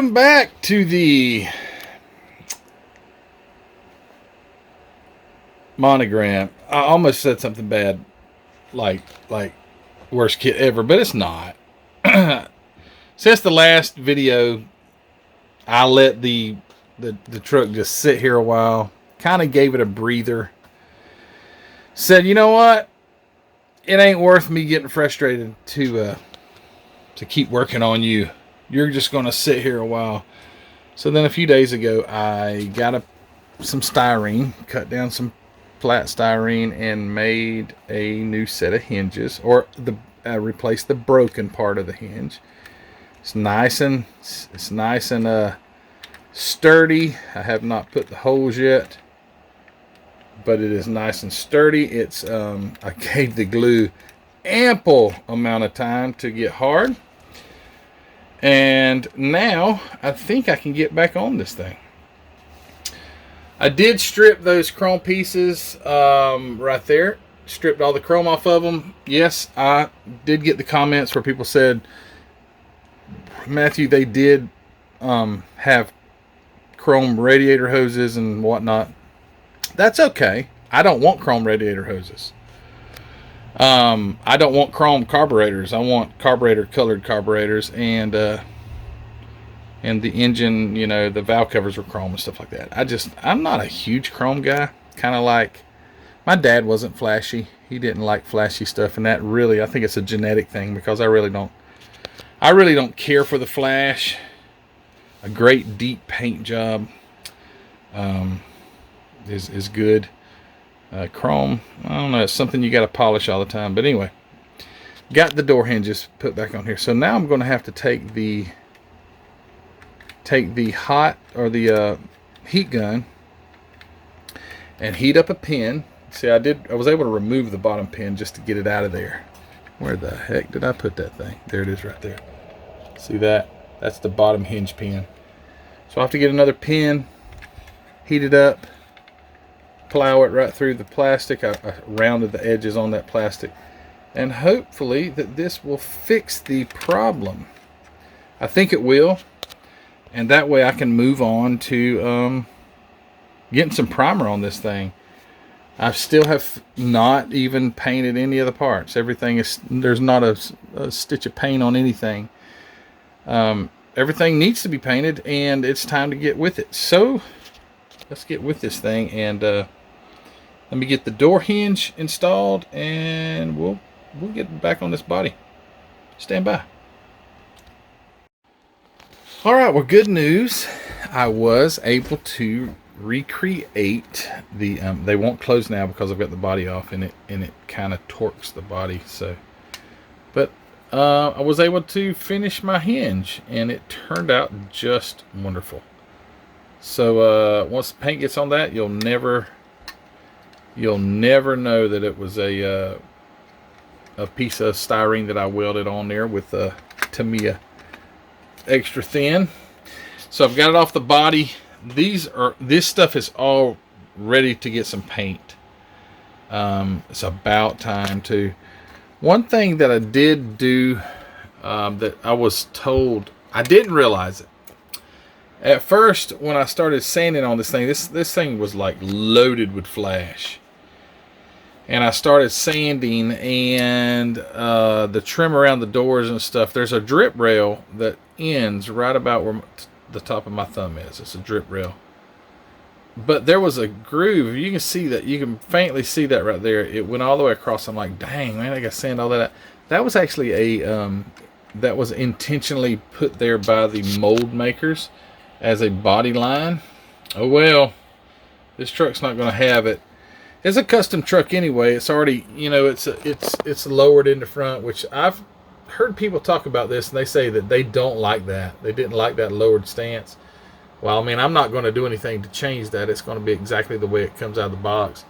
Welcome back to the Monogram. I almost said something bad, like worst kit ever, but it's not. Since the last video, I let the truck just sit here a while. Kind of gave it a breather. Said, you know what? It ain't worth me getting frustrated to keep working on you. You're just gonna sit here a while. So then a few days ago, I got some styrene, cut down some flat styrene, and made a new set of hinges, or replaced the broken part of the hinge. It's nice and sturdy. I have not put the holes yet, but it is nice and sturdy. It's I gave the glue ample amount of time to get hard. And now I think I can get back on this thing. I did strip those chrome pieces right there. Stripped all the chrome off of them. Yes, I did get the comments where people said, Matthew, they did have chrome radiator hoses and whatnot. That's okay. I don't want chrome radiator hoses. I don't want chrome carburetors. I want carburetor colored carburetors, and the engine, you know, the valve covers were chrome and stuff like that. I'm not a huge chrome guy. Kind of like my dad wasn't flashy. He didn't like flashy stuff, and that really, I think it's a genetic thing, because I really don't care for the flash. A great deep paint job is good. Chrome, I don't know, it's something you got to polish all the time. But anyway, got the door hinges put back on here. So now I'm going to have to take the hot, or the heat gun, and heat up a pin. See, I was able to remove the bottom pin just to get it out of there. Where the heck did I put that thing? There it is right there. See that? That's the bottom hinge pin. So I'll have to get another pin, heat it up, plow it right through the plastic. I rounded the edges on that plastic, and hopefully that this will fix the problem. I think it will, and that way I can move on to getting some primer on this thing. I still have not even painted any of the parts. There's not a stitch of paint on anything. Everything needs to be painted, and it's time to get with it. So let's get with this thing, and let me get the door hinge installed, and we'll get back on this body. Stand by. All right, well, good news. I was able to recreate the they won't close now because I've got the body off, and it kind of torques the body. So, but I was able to finish my hinge, and it turned out just wonderful. So once the paint gets on that, you'll never know that it was a piece of styrene that I welded on there with Tamiya extra thin. So I've got it off the body. This stuff is all ready to get some paint. It's about time to. One thing that I did do that I was told, I didn't realize it. At first, when I started sanding on this thing, this thing was like loaded with flash. And I started sanding, and the trim around the doors and stuff, there's a drip rail that ends right about where the top of my thumb is. It's a drip rail. But there was a groove. You can see that. You can faintly see that right there. It went all the way across. I'm like, dang, man, I got to sand all that out. That was actually that was intentionally put there by the mold makers as a body line. Oh well, this truck's not going to have it. It's a custom truck anyway. It's already, you know, it's lowered in the front, which I've heard people talk about this, and they say that they don't like that. They didn't like that lowered stance. Well, I mean, I'm not going to do anything to change that. It's going to be exactly the way it comes out of the box.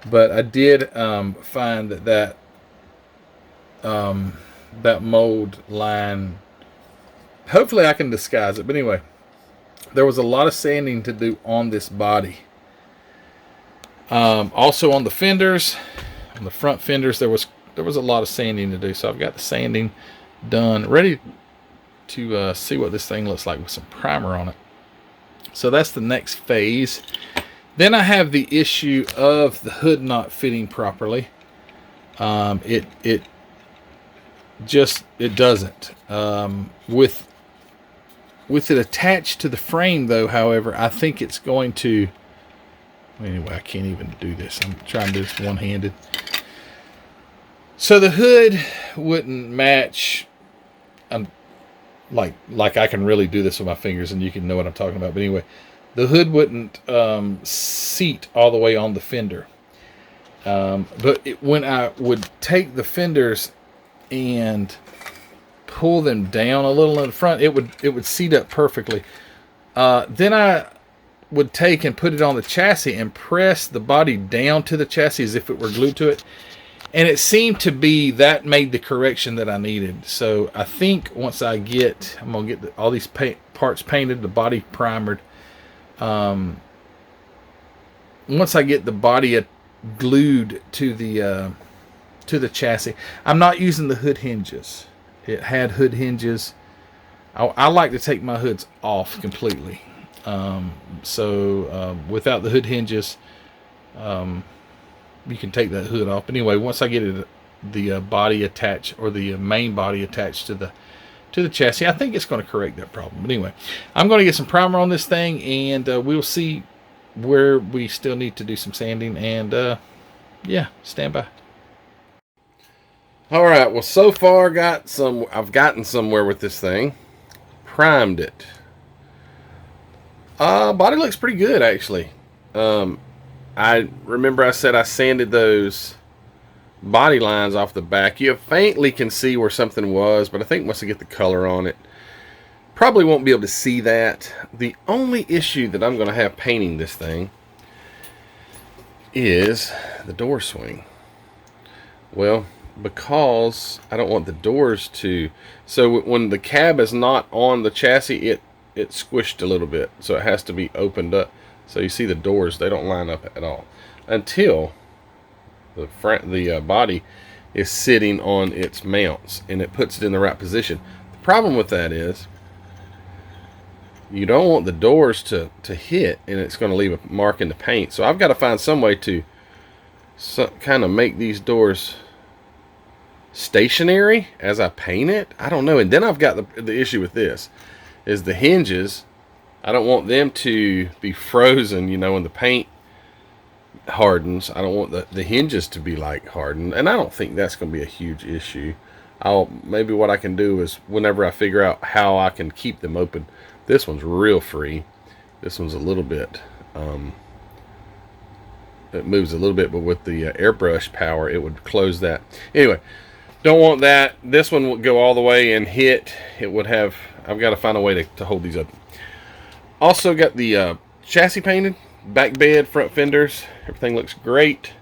But I did find that mold line, hopefully I can disguise it. But anyway, there was a lot of sanding to do on this body. Also on the fenders, on the front fenders, there was a lot of sanding to do. So I've got the sanding done, ready to see what this thing looks like with some primer on it. So that's the next phase. Then I have the issue of the hood not fitting properly. It doesn't. With it attached to the frame, though, however, I think it's going to... Anyway, I can't even do this. I'm trying to do this one-handed. So the hood wouldn't match... like I can really do this with my fingers, and you can know what I'm talking about. But anyway, the hood wouldn't seat all the way on the fender. But when I would take the fenders and pull them down a little in the front, it would seat up perfectly. Then I would take and put it on the chassis and press the body down to the chassis as if it were glued to it. And it seemed to be that made the correction that I needed. So I think once I'm going to get all these parts painted, the body primered. Once I get the body glued to the chassis, I'm not using the hood hinges. It had hood hinges. I like to take my hoods off completely. Without the hood hinges, you can take that hood off. But anyway, once I get the body attached, or the main body attached to the chassis, I think it's going to correct that problem. But anyway, I'm going to get some primer on this thing, and we'll see where we still need to do some sanding. And yeah, stand by. All right. Well, so far I've gotten somewhere with this thing. Primed it. Body looks pretty good, actually. I remember I said I sanded those body lines off the back. You faintly can see where something was, but I think once I get the color on it, probably won't be able to see that. The only issue that I'm going to have painting this thing is the door swing. Well, because I don't want the doors to... So when the cab is not on the chassis, it squished a little bit. So it has to be opened up. So you see the doors, they don't line up at all until the body is sitting on its mounts and it puts it in the right position. The problem with that is you don't want the doors to hit, and it's going to leave a mark in the paint. So I've got to find some way to kind of make these doors stationary as I paint it. I don't know. And then I've got the issue with this is the hinges. I don't want them to be frozen, when the paint hardens. I don't want the hinges to be like hardened, and I don't think that's going to be a huge issue. Maybe what I can do is whenever I figure out how I can keep them open. This one's real free. This one's a little bit, it moves a little bit, but with the airbrush power, it would close that. Anyway, don't want that. This one would go all the way and hit. It would have, I've got to find a way to hold these open. Also got the chassis painted, back bed, front fenders. Everything looks great.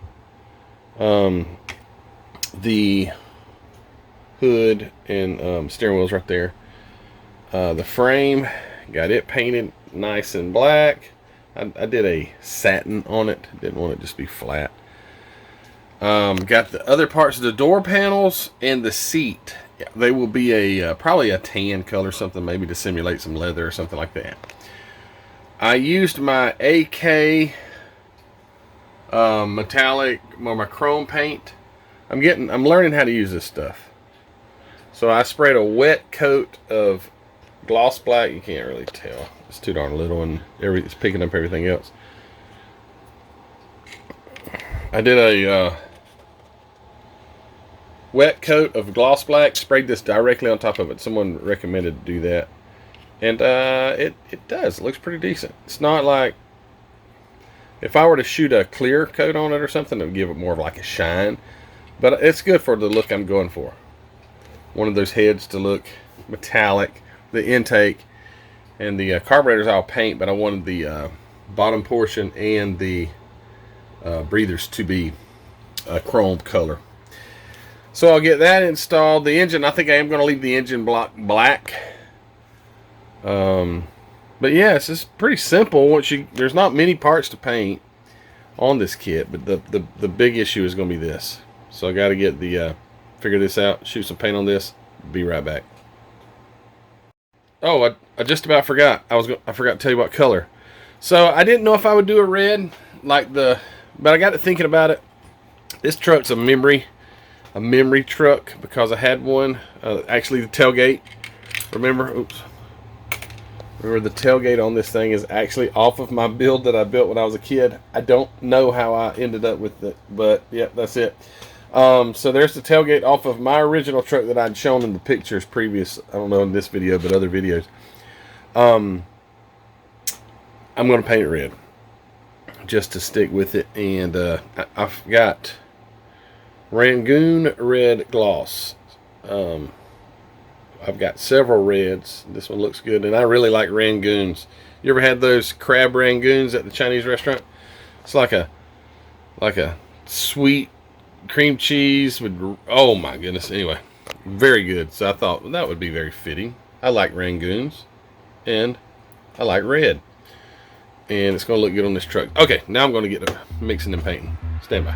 The hood and steering wheel's right there. The frame, got it painted nice and black. I did a satin on it. Didn't want it to just be flat. Got the other parts of the door panels and the seat. Yeah, they will be probably a tan color, something maybe to simulate some leather or something like that. I used my AK metallic, or my chrome paint. I'm learning how to use this stuff. So I sprayed a wet coat of gloss black. You can't really tell. It's too darn little, and it's picking up everything else. I did a wet coat of gloss black, sprayed this directly on top of it. Someone recommended to do that. And it does. It looks pretty decent. It's not like, if I were to shoot a clear coat on it or something, it would give it more of like a shine. But it's good for the look I'm going for. One of those heads to look metallic. The intake and the carburetors I'll paint, but I wanted the bottom portion and the breathers to be a chrome color. So I'll get that installed. The engine, I think I am going to leave the engine block black. But yeah, it's just pretty simple. There's not many parts to paint on this kit, but the big issue is going to be this. So I got to get figure this out, shoot some paint on this. Be right back. Oh, I just about forgot. I forgot to tell you what color. So I didn't know if I would do a red but I got to thinking about it. This truck's a memory truck because I had one. Actually, the tailgate. Remember the tailgate on this thing is actually off of my build that I built when I was a kid. I don't know how I ended up with it, but yeah, that's it. So there's the tailgate off of my original truck that I'd shown in the pictures previous. I don't know in this video, but other videos. I'm going to paint it red just to stick with it. And I've got Rangoon red gloss. I've got several reds. This one looks good, and I really like Rangoons. You ever had those crab Rangoons at the Chinese restaurant? It's like a sweet cream cheese with, oh my goodness. Anyway, very good. So I thought, well, that would be very fitting. I like Rangoons, and I like red, and it's going to look good on this truck. Okay, now I'm going to get to mixing and painting. Stand by.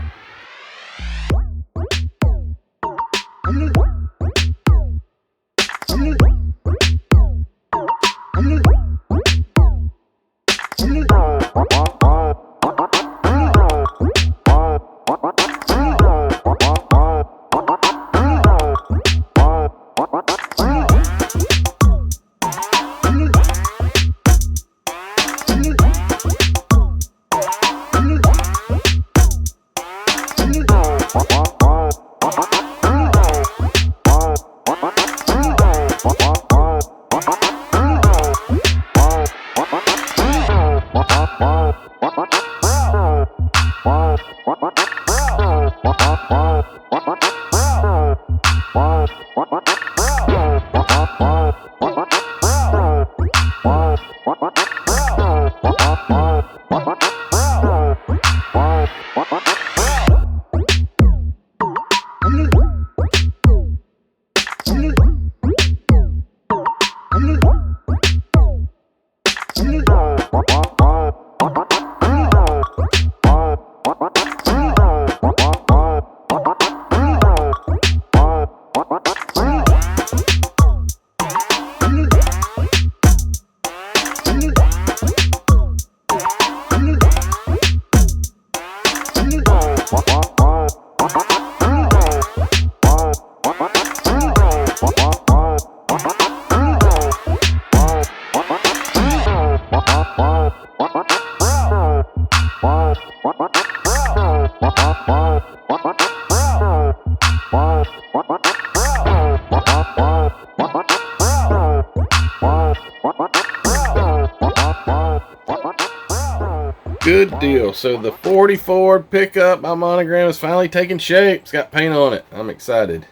Good deal. So the 44 pickup by Monogram is finally taking shape. It's got paint on it. I'm excited.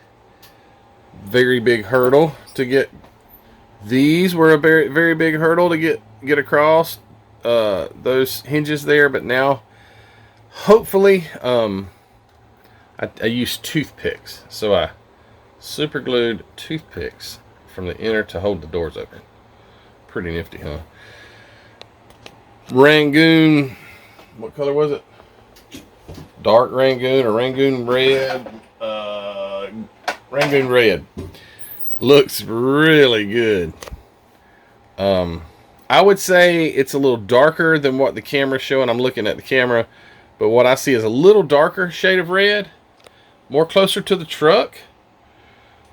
Very big hurdle to get. These were a very, very big hurdle to get across those hinges there, but now hopefully I used toothpicks. So I super glued toothpicks from the inner to hold the doors open. Pretty nifty, huh? Rangoon, what color was it? Dark Rangoon or Rangoon red? Rangoon red. Looks really good. I would say it's a little darker than what the camera's showing. I'm looking at the camera, but what I see is a little darker shade of red, more closer to the truck.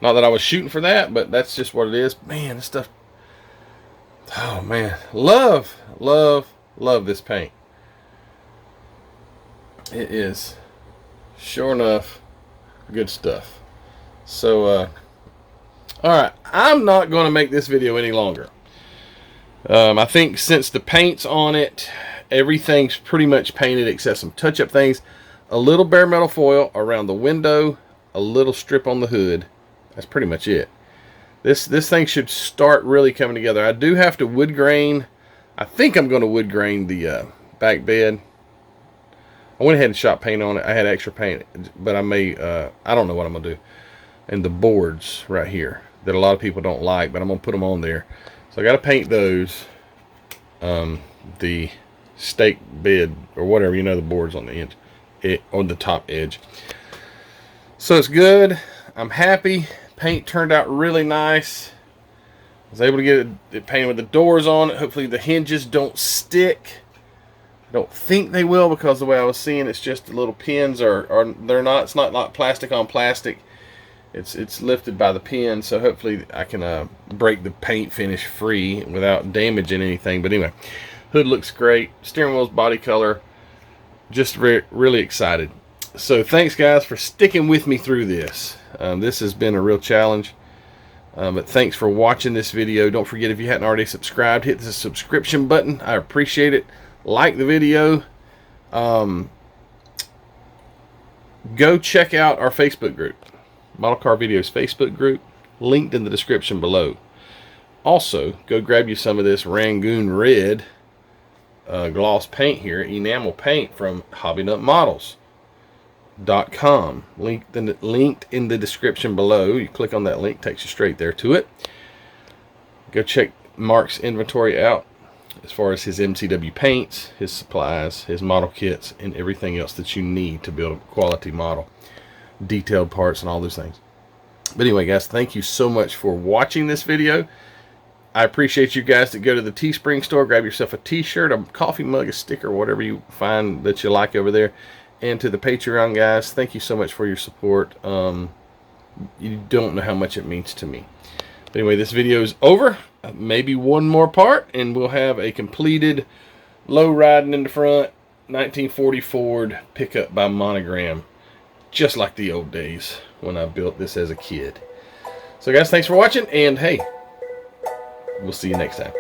Not that I was shooting for that, but that's just what it is. Man, this stuff. Oh man, love this paint. It is sure enough good stuff. So alright, I'm not going to make this video any longer. I think since the paint's on it, everything's pretty much painted except some touch-up things. A little bare metal foil around the window, a little strip on the hood. That's pretty much it. This thing should start really coming together. I do have to wood grain. I think I'm going to wood grain the back bed. I went ahead and shot paint on it. I had extra paint, but I may, I don't know what I'm going to do. And the boards right here that a lot of people don't like, but I'm going to put them on there. So I got to paint those. The stake bed or whatever, you know, the boards on the edge, on the top edge. So it's good. I'm happy. Paint turned out really nice. I was able to get it painted with the doors on it. Hopefully the hinges don't stick. I don't think they will, because the way I was seeing it's just the little pins are they're not, it's not like plastic on plastic. It's lifted by the pin, so hopefully I can break the paint finish free without damaging anything. But anyway, hood looks great. Steering wheel's body color. Just really excited. So thanks guys for sticking with me through this. This has been a real challenge. But thanks for watching this video. Don't forget, if you hadn't already subscribed, hit the subscription button. I appreciate it. Like the video. Go check out our Facebook group. Model Car Videos Facebook group, linked in the description below. Also, go grab you some of this Rangoon Red gloss paint here, enamel paint from HobbyNutModels.com. Linked in the description below. You click on that link, takes you straight there to it. Go check Mark's inventory out as far as his MCW paints, his supplies, his model kits, and everything else that you need to build a quality model. Detailed parts and all those things. But anyway guys, thank you so much for watching this video. I appreciate you guys that go to the Teespring store, grab yourself a t-shirt, a coffee mug, a sticker, whatever you find that you like over there. And to the Patreon guys, thank you so much for your support. You don't know how much it means to me. But anyway, this video is over. Maybe one more part and we'll have a completed low riding in the front 1940 Ford pickup by Monogram. Just like the old days when I built this as a kid. So guys, thanks for watching, and hey, we'll see you next time.